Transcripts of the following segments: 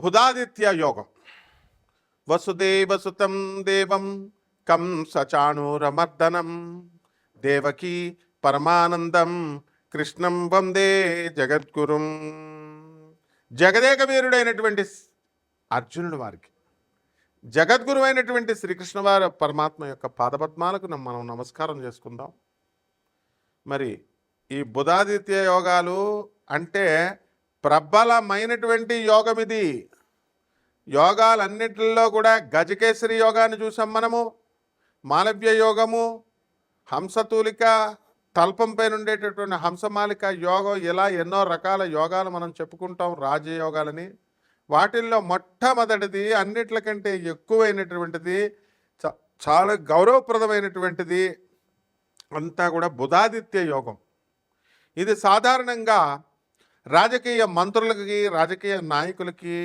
బుధాదిత్య యోగం. వసుదేవసుతం దేవం కంసచాణూరమర్దనం దేవకీ పరమానందం కృష్ణం వందే జగద్గురుం. జగదేక వీరుడైనటువంటి అర్జునుడు వారికి జగద్గురు అయినటువంటి శ్రీకృష్ణ వారి పరమాత్మ యొక్క పాదపద్మాలకు మనం నమస్కారం చేసుకుందాం. మరి ఈ బుధాదిత్య యోగాలు అంటే ప్రబలమైనటువంటి యోగం ఇది. యోగాలన్నింటిలో కూడా గజకేసరి యోగాన్ని చూసాం మనము, మాలవ్య యోగము, హంసతూలిక, తల్పం పైన ఉండేటటువంటి హంసమాలిక యోగం, ఇలా ఎన్నో రకాల యోగాలు మనం చెప్పుకుంటాం రాజయోగాలని. వాటిల్లో మొట్టమొదటిది, అన్నిట్లకంటే ఎక్కువైనటువంటిది, చాలా గౌరవప్రదమైనటువంటిది అంతా కూడా బుధాదిత్య యోగం. ఇది సాధారణంగా రాజకీయ మంత్రులకి, రాజకీయ నాయకులకి,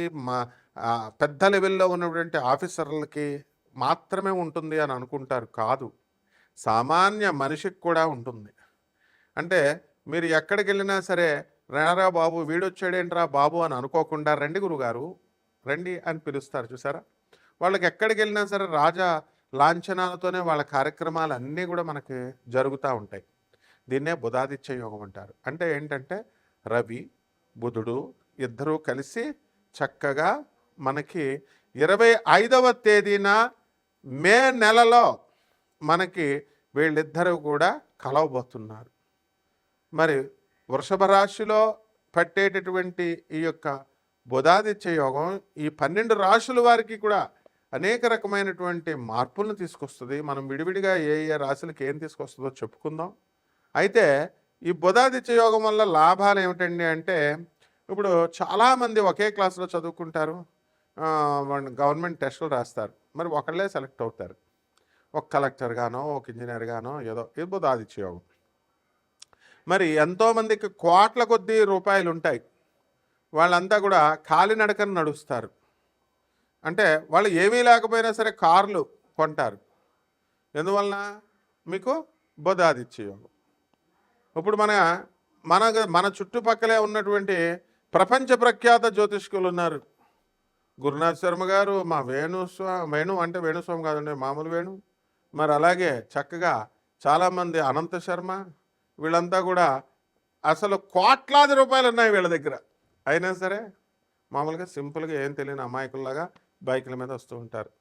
పెద్ద లెవెల్లో ఉన్నటువంటి ఆఫీసర్లకి మాత్రమే ఉంటుంది అని అనుకుంటారు. కాదు, సామాన్య మనిషికి కూడా ఉంటుంది. అంటే మీరు ఎక్కడికి వెళ్ళినా సరే, రారా బాబు, వీడొచ్చాడేంట్రా బాబు అని అనుకోకుండా రండి గురుగారు రండి అని పిలుస్తారు. చూసారా? వాళ్ళకి ఎక్కడికి వెళ్ళినా సరే రాజా లాంఛనాలతోనే వాళ్ళ కార్యక్రమాలు అన్నీ కూడా మనకి జరుగుతూ ఉంటాయి. దీన్నే బుధాదిత్య యోగం అంటారు. అంటే ఏంటంటే రవి బుధుడు ఇద్దరూ కలిసి చక్కగా మనకి 25వ తేదీన మే నెలలో మనకి వీళ్ళిద్దరూ కూడా కలవబోతున్నారు. మరి వృషభ రాశిలో పట్టేటటువంటి ఈ యొక్క బుధాదిత్య యోగం ఈ 12 రాశుల వారికి కూడా అనేక రకమైనటువంటి మార్పులను తీసుకొస్తుంది. మనం విడివిడిగా ఏ ఏ రాశులకి ఏం తీసుకొస్తుందో చెప్పుకుందాం. అయితే ఈ బుధాదిత్య యోగం వల్ల లాభాలు ఏమిటండి అంటే, ఇప్పుడు చాలామంది ఒకే క్లాసులో చదువుకుంటారు, గవర్నమెంట్ టెస్టులు రాస్తారు, మరి ఒకళ్ళే సెలెక్ట్ అవుతారు. ఒక కలెక్టర్ గానో, ఒక ఇంజనీర్ గానో, ఏదో. ఇది బుధాదిత్య యోగం. మరి ఎంతోమందికి కోట్ల కొద్దీ రూపాయలు ఉంటాయి, వాళ్ళంతా కూడా కాలినడకన నడుస్తారు. అంటే వాళ్ళు ఏమీ లేకపోయినా సరే కార్లు కొంటారు. ఎందువలన? మీకు బుధాదిత్య యోగం. ఇప్పుడు మన చుట్టుపక్కలే ఉన్నటువంటి ప్రపంచ ప్రఖ్యాత జ్యోతిష్కులు ఉన్నారు. గురునాథ్ శర్మ గారు, మా వేణు అంటే వేణుస్వామి కాదండి, మామూలు వేణు. మరి అలాగే చక్కగా చాలామంది, అనంత శర్మ, వీళ్ళంతా కూడా అసలు కోట్లాది రూపాయలు ఉన్నాయి వీళ్ళ దగ్గర. అయినా సరే మామూలుగా సింపుల్గా ఏం తెలియని అమాయకుల్లాగా బైకుల మీద వస్తూ ఉంటారు.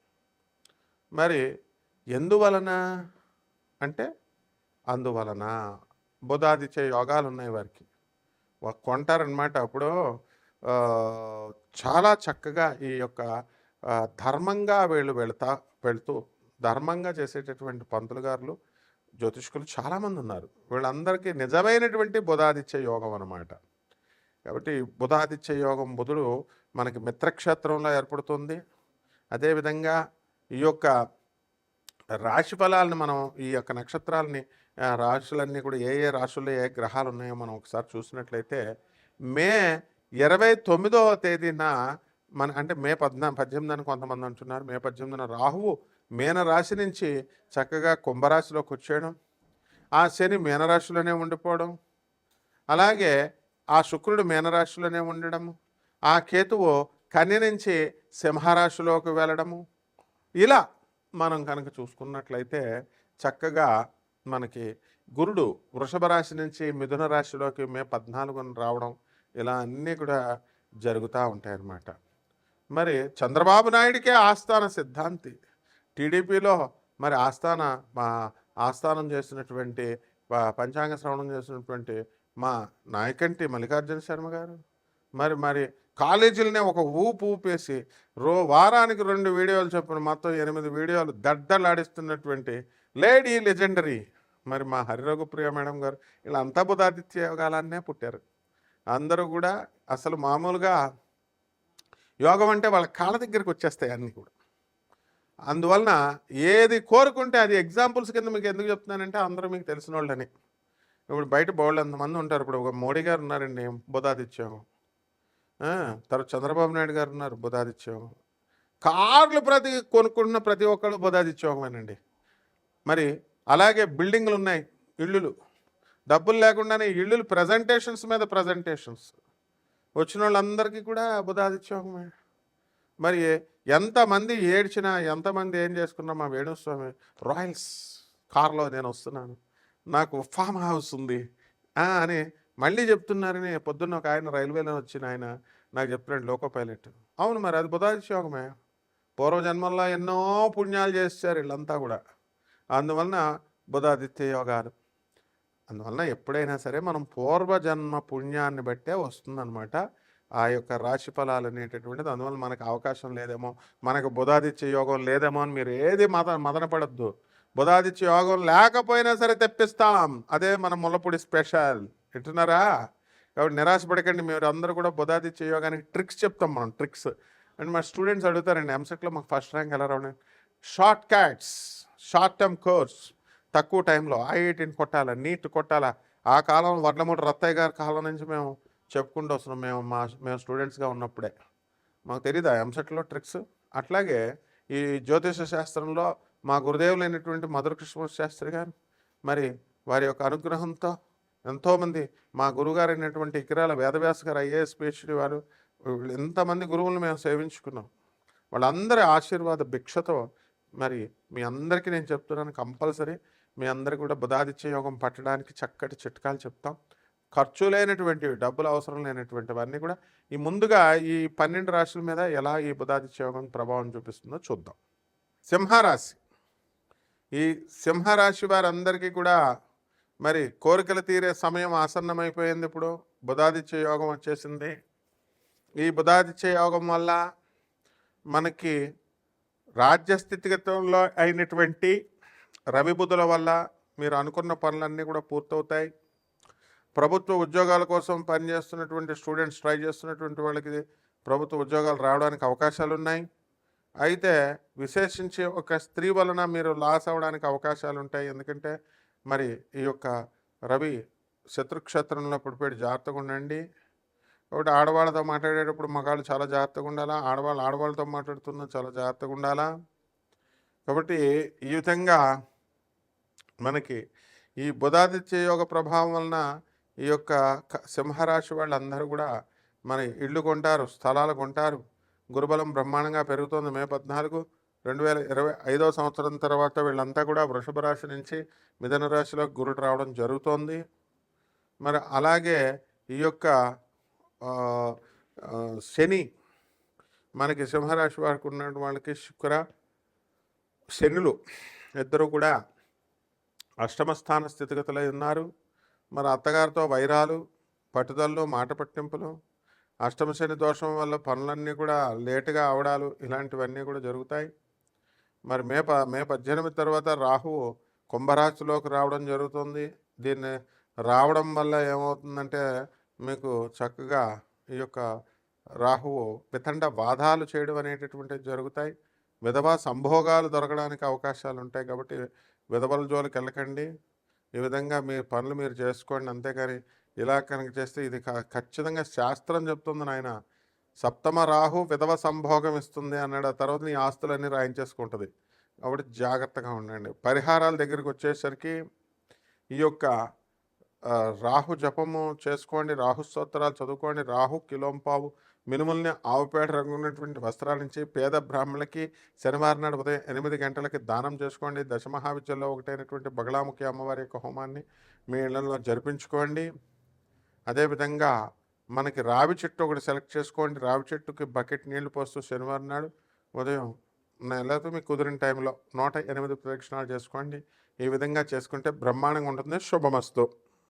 మరి ఎందువలన అంటే, అందువలన బుధాదిత్య యోగాలు ఉన్నాయి వారికి, కొంటారనమాట. అప్పుడు చాలా చక్కగా ఈ యొక్క ధర్మంగా వెళుతూ ధర్మంగా చేసేటటువంటి పంతులు గారులు, జ్యోతిష్కులు చాలామంది ఉన్నారు. వీళ్ళందరికీ నిజమైనటువంటి బుధాదిత్య యోగం అన్నమాట. కాబట్టి బుధాదిత్య యోగం, బుధుడు మనకి మిత్రక్షేత్రంలో ఏర్పడుతుంది. అదేవిధంగా ఈ యొక్క రాశి ఫలాలను మనం, ఈ యొక్క నక్షత్రాలని, రాశులన్నీ కూడా ఏ ఏ రాశుల్లో ఏ గ్రహాలు ఉన్నాయో మనం ఒకసారి చూసినట్లయితే, మే 29వ తేదీన అంటే మే 18 అని కొంతమంది అంటున్నారు, మే 18న రాహువు మీన రాశి నుంచి చక్కగా కుంభరాశిలోకి వచ్చేయడం, ఆ శని మీనరాశిలోనే ఉండిపోవడం, అలాగే ఆ శుక్రుడు మీనరాశిలోనే ఉండడము, ఆ కేతువు కన్య నుంచి సింహరాశిలోకి వెళ్ళడము. ఇలా మనం కనుక చూసుకున్నట్లయితే చక్కగా మనకి గురుడు వృషభ రాశి నుంచి మిథున రాశిలోకి మే 14న రావడం, ఇలా అన్నీ కూడా జరుగుతూ ఉంటాయి అన్నమాట. మరి చంద్రబాబు నాయుడికే ఆస్థాన సిద్ధాంతి, టీడీపీలో మరి ఆస్థానం చేసినటువంటి, పంచాంగ శ్రవణం చేసినటువంటి మా నాయకంటి మల్లికార్జున శర్మ గారు, మరి కాలేజీలనే ఒక ఊపేసి వారానికి 2 వీడియోలు చొప్పున మొత్తం 8 వీడియోలు దడ్డలాడిస్తున్నటువంటి లేడీ లెజెండరీ మరి మా హరిరఘుప్రియ మేడం గారు, వీళ్ళంతా బుధాదిత్య యోగాలనే పుట్టారు. అందరూ కూడా అసలు మామూలుగా యోగం అంటే వాళ్ళ కాళ్ళ దగ్గరికి వచ్చేస్తాయి అన్నీ కూడా. అందువలన ఏది కోరుకుంటే అది, ఎగ్జాంపుల్స్ కింద మీకు ఎందుకు చెప్తున్నానంటే, అందరూ మీకు తెలిసిన వాళ్ళని. ఇప్పుడు బయట బోల్డ్ ఎంతమంది ఉంటారు. ఇప్పుడు ఒక మోడీ గారు ఉన్నారండి, బుధాదిత్య యోగం. తర్వాత చంద్రబాబు నాయుడు గారు ఉన్నారు, బుధాదిత్య యోగం. కార్లు కొనుక్కుంటున్న ప్రతి ఒక్కళ్ళు బుధాదిత్య యోగమేనండి. మరి అలాగే బిల్డింగ్లు ఉన్నాయి, ఇళ్ళు, డబ్బులు లేకుండానే ఇళ్ళు, ప్రజెంటేషన్స్ మీద ప్రజెంటేషన్స్, వచ్చిన వాళ్ళందరికీ కూడా బుధాదిత్య యోగమే. మరి ఎంతమంది ఏడ్చినా, ఎంతమంది ఏం చేసుకున్నా మా వేణుస్వామి రాయల్స్ కార్లో నేను వస్తున్నాను, నాకు ఫామ్ హౌస్ ఉంది అని మళ్ళీ చెప్తున్నారని పొద్దున్న ఒక ఆయన రైల్వేలో వచ్చిన ఆయన నాకు చెప్తున్నాడు, లోకో పైలట్. అవును, మరి అది బుధాదిత్య యోగమే. పూర్వజన్మల్లో ఎన్నో పుణ్యాలు చేశారు వీళ్ళంతా కూడా. అందువలన బుధాదిత్య యోగాలు. అందువలన ఎప్పుడైనా సరే మనం పూర్వజన్మ పుణ్యాన్ని బట్టే వస్తుందన్నమాట ఆ యొక్క రాశి ఫలాలు అనేటటువంటిది. అందువల్ల మనకు అవకాశం లేదేమో, మనకు బుధాదిత్య యోగం లేదేమో అని మీరు ఏది మదన పడద్దు. బుధాదిత్య యోగం లేకపోయినా సరే తెప్పిస్తాం. అదే మన ముల్లపూడి స్పెషల్. వింటున్నారా? కాబట్టి నిరాశపడకండి. మీరు అందరూ కూడా బుధాదిత్య యోగానికి ట్రిక్స్ చెప్తాం మనం, ట్రిక్స్. అండ్ మా స్టూడెంట్స్ అడుగుతారండి, ఎంసెట్లో మాకు ఫస్ట్ ర్యాంక్ ఎలా రావడం? Short cuts, short term course, తక్కువ టైంలో ఐఐటీని కొట్టాలా, నీట్ కొట్టాలా. ఆ కాలం వడ్లమూడి రత్తయ్య గారి కాలం నుంచి మేము చెప్పుకుంటూ వస్తున్నాం. మేము స్టూడెంట్స్గా ఉన్నప్పుడే. మాకు తెలీదా ఎంసెట్లో ట్రిక్స్? అట్లాగే ఈ జ్యోతిష శాస్త్రంలో మా గురుదేవులైనటువంటి మధుర కృష్ణమూర్తి శాస్త్రి గారు, మరి వారి యొక్క అనుగ్రహంతో ఎంతోమంది మా గురుగారు అయినటువంటి ఇకిరాల వేదవ్యాస గారు ఐఏఎస్ పిహెచ్డి వారు, ఎంతమంది గురువులను మేము సేవించుకున్నాం. వాళ్ళందరి ఆశీర్వాద భిక్షతో మరి మీ అందరికీ నేను చెప్తున్నాను, కంపల్సరీ మీ అందరికీ కూడా బుధాదిత్య యోగం పట్టడానికి చక్కటి చిట్కాలు చెప్తాం. ఖర్చు లేనటువంటివి, డబ్బులు అవసరం లేనటువంటివన్నీ కూడా ఈ ముందుగా ఈ 12 రాశుల మీద ఎలా ఈ బుధాదిత్య యోగం ప్రభావం చూపిస్తుందో చూద్దాం. సింహరాశి. ఈ సింహరాశి వారందరికీ కూడా మరి కోరికలు తీరే సమయం ఆసన్నమైపోయింది. ఇప్పుడు బుధాదిత్య యోగం వచ్చేసింది. ఈ బుధాదిత్య యోగం వల్ల మనకి రాజ్యస్థితిగతంలో అయినటువంటి రవి బుధుల వల్ల మీరు అనుకున్న పనులన్నీ కూడా పూర్తవుతాయి. ప్రభుత్వ ఉద్యోగాల కోసం పనిచేస్తున్నటువంటి స్టూడెంట్స్, ట్రై చేస్తున్నటువంటి వాళ్ళకి ప్రభుత్వ ఉద్యోగాలు రావడానికి అవకాశాలు ఉన్నాయి. అయితే విశేషించి ఒక స్త్రీ వలన మీరు లాస్ అవ్వడానికి అవకాశాలు ఉంటాయి. ఎందుకంటే మరి ఈ యొక్క రవి శత్రుక్షేత్రంలో పుడిపోయి జాగ్రత్తగా ఉండండి. కాబట్టి ఆడవాళ్ళతో మాట్లాడేటప్పుడు మగాళ్ళు చాలా జాగ్రత్తగా ఉండాలా, ఆడవాళ్ళతో మాట్లాడుతున్నా చాలా జాగ్రత్తగా ఉండాలా. కాబట్టి ఈ విధంగా మనకి ఈ బుధాదిత్య యోగ ప్రభావం వలన ఈ యొక్క సింహరాశి వాళ్ళందరూ కూడా మన ఇళ్ళు కొంటారు, స్థలాలు కొంటారు. గురుబలం బ్రహ్మాండంగా పెరుగుతుంది. మే 14, 2025 సంవత్సరం తర్వాత వీళ్ళంతా కూడా వృషభ రాశి నుంచి మిథున రాశిలో గురుడు రావడం జరుగుతోంది. మరి అలాగే ఈ యొక్క శని మనకి సింహరాశి వారికి ఉన్న వాళ్ళకి శుక్ర శనులు ఇద్దరు కూడా అష్టమ స్థాన స్థితిగతులై ఉన్నారు. మరి అత్తగారితో వైరాలు, పట్టుదలలు, మాట పట్టింపులు, అష్టమ శని దోషం వల్ల పనులన్నీ కూడా లేటుగా అవడాలు, ఇలాంటివన్నీ కూడా జరుగుతాయి. మరి మే 18 తర్వాత రాహువు కుంభరాశిలోకి రావడం జరుగుతుంది. దీన్ని రావడం వల్ల ఏమవుతుందంటే మీకు చక్కగా ఈ యొక్క రాహువు వితండ వాదాలు చేయడం అనేటటువంటివి జరుగుతాయి. విధవా సంభోగాలు దొరకడానికి అవకాశాలు ఉంటాయి. కాబట్టి విధవల జోలికి వెళ్ళకండి. ఈ విధంగా మీ పనులు మీరు చేసుకోండి. అంతేకాని ఇలా కనుక చేస్తే ఇది ఖచ్చితంగా శాస్త్రం చెప్తుంది నాయన, సప్తమ రాహు విధవ సంభోగం ఇస్తుంది అన్నాడు. ఆ తర్వాత నీ ఆస్తులన్నీ రాయించేసుకుంటుంది. కాబట్టి జాగ్రత్తగా ఉండండి. పరిహారాల దగ్గరికి వచ్చేసరికి ఈ యొక్క రాహు జపము చేసుకోండి, రాహు స్తోత్రాలు చదువుకోండి. రాహు కిలోంపావు మినుముల్ని ఆవుపేట రంగు ఉన్నటువంటి వస్త్రాల నుంచి పేద బ్రాహ్మణులకి శనివారం నాడు ఉదయం 8 గంటలకి దానం చేసుకోండి. దశమహావిద్యల్లో ఒకటైనటువంటి బగలాముఖి అమ్మవారి యొక్క హోమాన్ని మీ ఇళ్లలో జరిపించుకోండి. అదేవిధంగా మనకి రావి చెట్టు ఒకటి సెలెక్ట్ చేసుకోండి. రావి చెట్టుకి బకెట్ నీళ్లు పోస్తూ శనివారం నాడు ఉదయం లేకపోతే మీకు కుదిరిన టైంలో 108 ప్రదక్షిణాలు చేసుకోండి. ఈ విధంగా చేసుకుంటే బ్రహ్మాండంగా ఉంటుంది. శుభమస్తు.